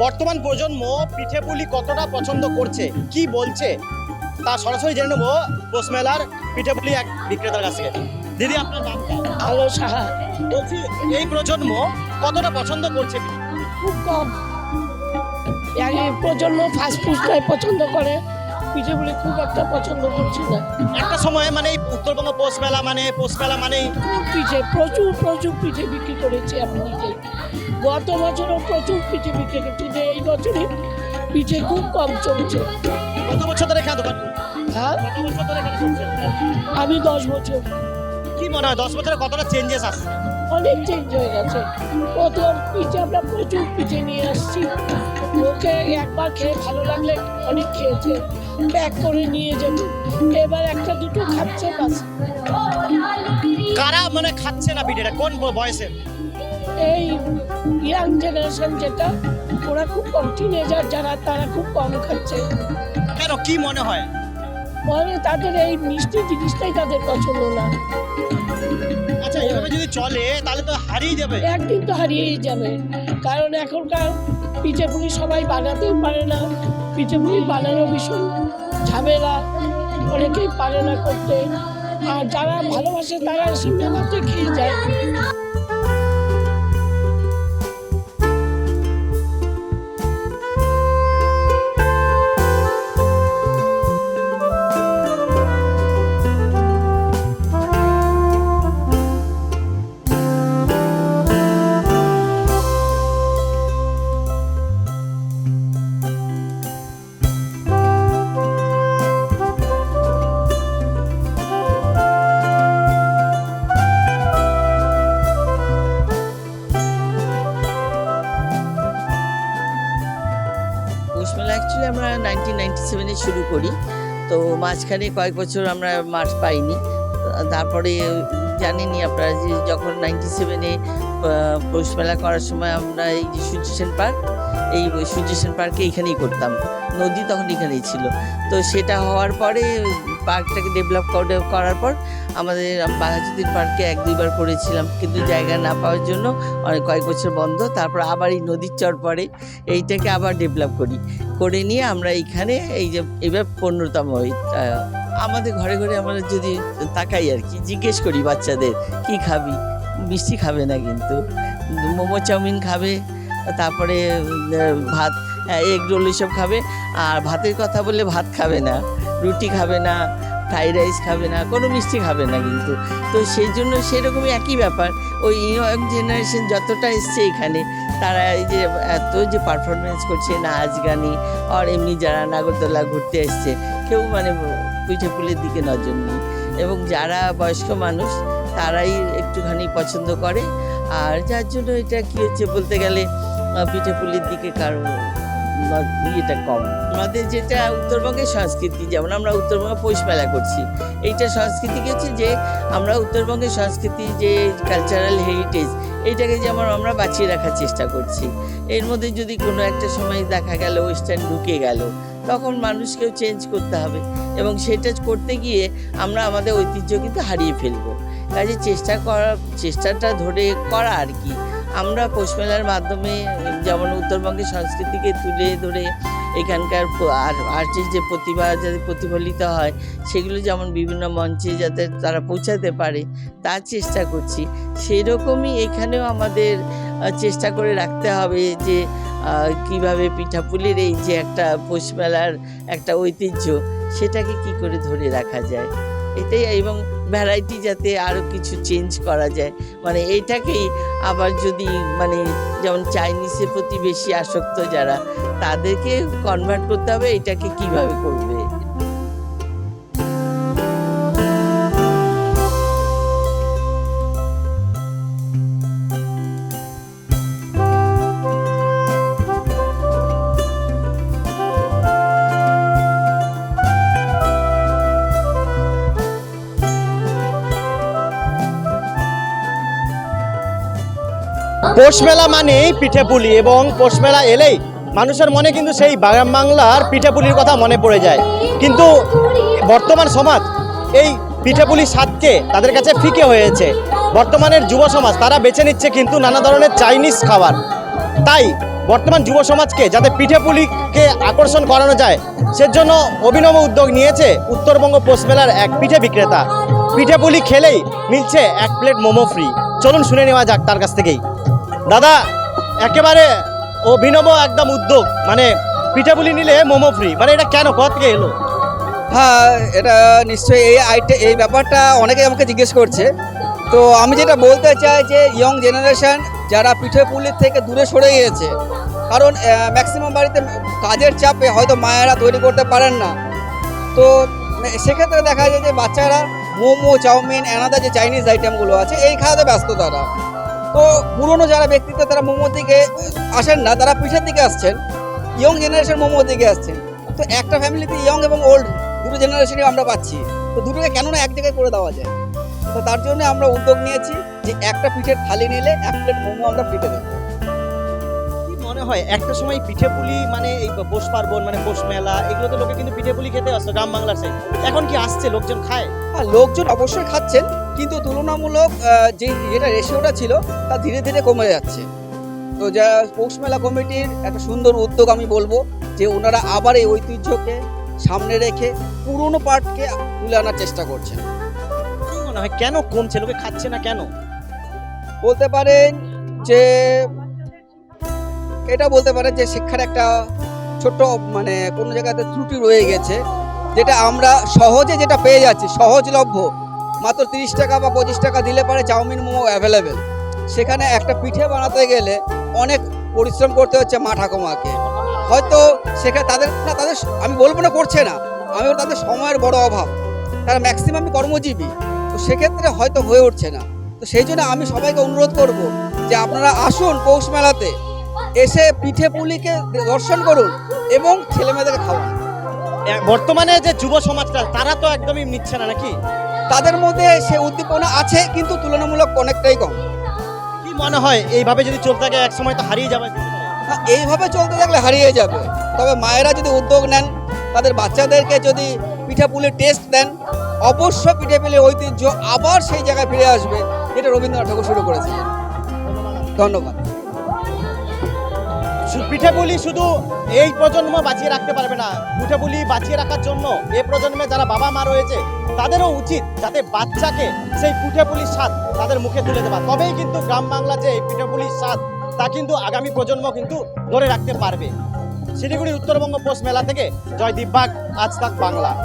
বর্তমান প্রজন্ম পিঠে পুলি কতটা পছন্দ করছে কি বলছে তা সরাসরি জেনে নেবো পৌষ মেলার পিঠে পুলি এক বিক্রেতার কাছ থেকে। দিদি আপনার নামটা? আলো সাহা। বলছি এই প্রজন্ম কতটা পছন্দ করছে? খুব কম। এই প্রজন্ম ফাস্ট ফুডটাই পছন্দ করে, পিঠেগুলি খুব একটা পছন্দ করছে না। একটা সময় মানে এই উত্তরবঙ্গ পৌষ মেলা মানেই পিঠে প্রচুর প্রচুর পিঠে বিক্রি করেছি আমি নিজেই। গত বছরও প্রচুর পিঠে বিক্রি করছি, যে এই বছরই পিঠে খুব কম চলছে। কত বছর ধরে এখানে দোকান? হ্যাঁ, কত বছর ধরে এখানে চলছে? আমি 10 বছর। কি মনে হয় 10 বছরে কতটা চেঞ্জেস আসছে? অনেক চেঞ্জ হয়ে গেছে। প্রথম পিঠে আমরা প্রচুর পিঠে নিয়ে আসছি, লোকে একবার খেয়ে ভালো লাগলে অনেক খেয়েছে, প্যাক করে নিয়ে যেত। এবার একটা দুটো খাচ্ছে বাস। কারা মানে খাচ্ছে না পিঠেটা, কোন বয়সে? এই ইয়াং জেনারেশন যেটা, ওরা খুব কম, টিনেজার যারা তারা খুব কম খাচ্ছে। কেন, কি মনে হয়? মানে তাদের এই মিষ্টি জিনিসটাই তাদের পছন্দ না। আচ্ছা, এভাবে যদি চলে তাহলে তো হারিয়ে যাবে। একদিন তো হারিয়েই যাবে, কারণ এখনকার পিঠেপুলি সবাই বানাতেও পারে না। পিঠেপুলি বানানো ভীষণ ঝামেলা, অনেকেই পারে না করতে। আর যারা ভালোবাসে তারা এসে মেলাতে খেয়ে যায়। পৌষ মেলা অ্যাকচুয়ালি আমরা 1997-এ শুরু করি, তো মাঝখানে কয়েক বছর আমরা মাঠ পাইনি। তারপরে জানেনই আপনারা যে যখন 97-এ পৌষ মেলা করার সময় আমরা এই যে সূর্য সেন পার্ক, এই সূর্য সেন পার্কে এইখানেই করতাম, নদী তখন এখানেই ছিল। তো সেটা হওয়ার পরে পার্কটাকে ডেভেলপ করার পর আমাদের বাঘাযতীন পার্কে 1-2বার করেছিলাম, কিন্তু জায়গা না পাওয়ার জন্য অনেক কয়েক বছর বন্ধ। তারপর আবার এই নদীর চর পরে এইটাকে আবার ডেভেলপ করে নিয়ে আমরা এইখানে এই যে এবার 15তম আমাদের ঘরে ঘরে আমরা যদি তাকাই আর কি, জিজ্ঞেস করি বাচ্চাদের কি খাবি, মিষ্টি খাবে না কিন্তু, মোমো চাউমিন খাবে, তারপরে ভাত, এগ রোল এসব খাবে। আর ভাতের কথা বললে ভাত খাবে না, রুটি খাবে না, ফ্রাইড রাইস খাবে না, কোনো মিষ্টি খাবে না কিন্তু। তো সেই জন্য সেরকমই একই ব্যাপার, ওই ইয়ং জেনারেশন যতটা এসছে এখানে, তারা এই যে এত যে পারফরমেন্স করছে, নাচ গানি, আর এমনি যারা নাগরদোলা ঘুরতে এসছে, কেউ মানে পিঠে পুলির দিকে নজর নেই। এবং যারা বয়স্ক মানুষ তারাই একটুখানি পছন্দ করে। আর যার জন্য এটা কী হচ্ছে বলতে গেলে পিঠে পুলির দিকে কারণ ইয়েটা কম। আমাদের যেটা উত্তরবঙ্গের সংস্কৃতি, যেমন আমরা উত্তরবঙ্গে পৌষ মেলা করছি, এইটা সংস্কৃতি কি হচ্ছে যে আমরা উত্তরবঙ্গের সংস্কৃতি যে কালচারাল হেরিটেজ, এইটাকে যেমন আমরা বাঁচিয়ে রাখার চেষ্টা করছি। এর মধ্যে যদি কোনো একটা সময় দেখা গেল ওয়েস্টার্ন ঢুকে গেল, তখন মানুষকেও চেঞ্জ করতে হবে, এবং সেটা করতে গিয়ে আমরা আমাদের ঐতিহ্য কিন্তু হারিয়ে ফেলবো। কাজে চেষ্টাটা করা আর কি। আমরা পৌষ মেলার মাধ্যমে যেমন উত্তরবঙ্গের সংস্কৃতিকে তুলে ধরে এখানকার আর্টিস্ট যে প্রতিভা যাতে প্রতিফলিত হয়, সেগুলো যেমন বিভিন্ন মঞ্চে যাতে তারা পৌঁছাতে পারে তার চেষ্টা করছি। সেরকমই এখানেও আমাদের চেষ্টা করে রাখতে হবে যে কিভাবে পিঠাপুলির এই যে একটা পৌষ মেলার একটা ঐতিহ্য, সেটাকে কি করে ধরে রাখা যায়, এটাই। এবং ভ্যারাইটি যাতে আরও কিছু চেঞ্জ করা যায়, মানে এইটাকেই আবার যদি মানে যেমন চাইনিজের প্রতি বেশি আসক্ত যারা, তাদেরকে কনভার্ট করতে হবে এটাকে কিভাবে করবে। পৌষ মেলা মানেই পিঠে পুলি, এবং পৌষ মেলা এলেই মানুষের মনে কিন্তু সেই গ্রাম বাংলার পিঠে পুলির কথা মনে পড়ে যায়। কিন্তু বর্তমান সমাজ এই পিঠে পুলির স্বাদকে তাদের কাছে ফিকে হয়েছে। বর্তমানের যুব সমাজ তারা বেছে নিচ্ছে কিন্তু নানা ধরনের চাইনিজ খাবার। তাই বর্তমান যুব সমাজকে যাতে পিঠেপুলিকে আকর্ষণ করানো যায় সেজন্য অভিনব উদ্যোগ নিয়েছে উত্তরবঙ্গ পৌষ মেলার এক পিঠে বিক্রেতা। পিঠেপুলি খেলেই মিলছে 1 প্লেট মোমো ফ্রি। চলুন শুনে নেওয়া যাক তার কাছ থেকেই। দাদা, একেবারে অভিনব একদম উদ্যোগ, মানে পিঠেপুলি নিলে মোমো ফ্রি, মানে এটা কেন, কোথা থেকে এলো? হ্যাঁ, এটা নিশ্চয়ই এই ব্যাপারটা অনেকেই আমাকে জিজ্ঞেস করছে। তো আমি যেটা বলতে চাই যে ইয়ং জেনারেশন যারা পিঠেপুলির থেকে দূরে সরে গিয়েছে, কারণ ম্যাক্সিমাম বাড়িতে কাজের চাপে হয়তো মায়েরা তৈরি করতে পারেন না। তো সেক্ষেত্রে দেখা যায় যে বাচ্চারা মোমো, চাউমিন, এনাদা যে চাইনিজ আইটেমগুলো আছে এই খাওয়াতে ব্যস্ত তারা। তো পুরনো যারা ব্যক্তিত্ব তারা মোমোর দিকে আসেন না, তারা পিঠের দিকে আসছেন। ইয়ং জেনারেশন মোমোর দিকে আসছেন। তো একটা ফ্যামিলিতে ইয়ং এবং ওল্ড দুটো জেনারেশনই আমরা পাচ্ছি। তো দুটোকে কেন না এক জায়গায় করে দেওয়া যায়। তো তার জন্য আমরা উদ্যোগ নিয়েছি যে একটা পিঠের থালি নিলে 1 প্লেট মোমো আমরা ফ্রিতে দেবো। কি মনে হয় একটা সময় পিঠেপুলি মানে এই পৌষ পার্বণ মানে পৌষ মেলা এগুলোতে লোকে কিন্তু পিঠেপুলি খেতে আসতো গ্রাম বাংলার সাইড, এখন কি আসছে, লোকজন খায়? হ্যাঁ, লোকজন অবশ্যই খাচ্ছেন, কিন্তু তুলনামূলক যেটা রেশিওটা ছিল তা ধীরে ধীরে কমে যাচ্ছে। তো যা পৌষ মেলা কমিটির একটা সুন্দর উদ্যোগ আমি বলবো যে ওনারা আবার এই ঐতিহ্যকে সামনে রেখে পুরনো পার্টকে তুলে আনার চেষ্টা করছেন। কি মনে হয় কেন কমছে, লোকে খাচ্ছে না কেন? বলতে পারেন যে এটা বলতে পারেন যে শিক্ষার একটা ছোট্ট মানে কোনো জায়গাতে ত্রুটি রয়ে গেছে, যেটা আমরা সহজে যেটা পেয়ে যাচ্ছি, সহজলভ্য, মাত্র 30 টাকা বা 25 টাকা দিলে পারে চাউমিন, মোমো অ্যাভেলেবেল। সেখানে একটা পিঠে বানাতে গেলে অনেক পরিশ্রম করতে হচ্ছে মা ঠাকুমাকে। হয়তো সেখানে তাদের আমি বলবো না করছে না, আমি বলবো তাদের সময়ের বড় অভাব, তারা ম্যাক্সিমাম কর্মজীবী। তো সেক্ষেত্রে হয়তো হয়ে উঠছে না। তো সেই জন্য আমি সবাইকে অনুরোধ করব যে আপনারা আসুন পৌষ মেলাতে, এসে পিঠে পুলিকে দর্শন করুন এবং ছেলেমেয়েদেরকে খাওয়ান। বর্তমানে যে যুব সমাজটা তারা তো একদমই নিচ্ছে না নাকি? তাদের মধ্যে সে উদ্দীপনা আছে, কিন্তু তুলনামূলক অনেকটাই কম। কি মনে হয় এইভাবে যদি চলতে থাকে এক সময় তো হারিয়ে যাবে? হ্যাঁ, এইভাবে চলতে থাকলে হারিয়ে যাবে। তবে মায়েরা যদি উদ্যোগ নেন, তাদের বাচ্চাদেরকে যদি পিঠে পুলির টেস্ট দেন, অবশ্য পিঠে পুলির ঐতিহ্য আবার সেই জায়গায় ফিরে আসবে যেটা রবীন্দ্রনাথ ঠাকুর শুরু করেছিলেন। ধন্যবাদ। পিঠেপুলি শুধু এই প্রজন্ম বাঁচিয়ে রাখতে পারবে না, পিঠেপুলি বাঁচিয়ে রাখার জন্য এই প্রজন্মে যারা বাবা মা রয়েছে তাদেরও উচিত যাতে বাচ্চাকে সেই পিঠেপুলির স্বাদ তাদের মুখে তুলে দেওয়া, তবেই কিন্তু গ্রাম বাংলা যে এই পিঠেপুলির স্বাদ তা কিন্তু আগামী প্রজন্ম কিন্তু ধরে রাখতে পারবে। শিলিগুড়ি উত্তরবঙ্গ পৌষ মেলা থেকে জয়দীপ বাগ, আজ তাক বাংলা।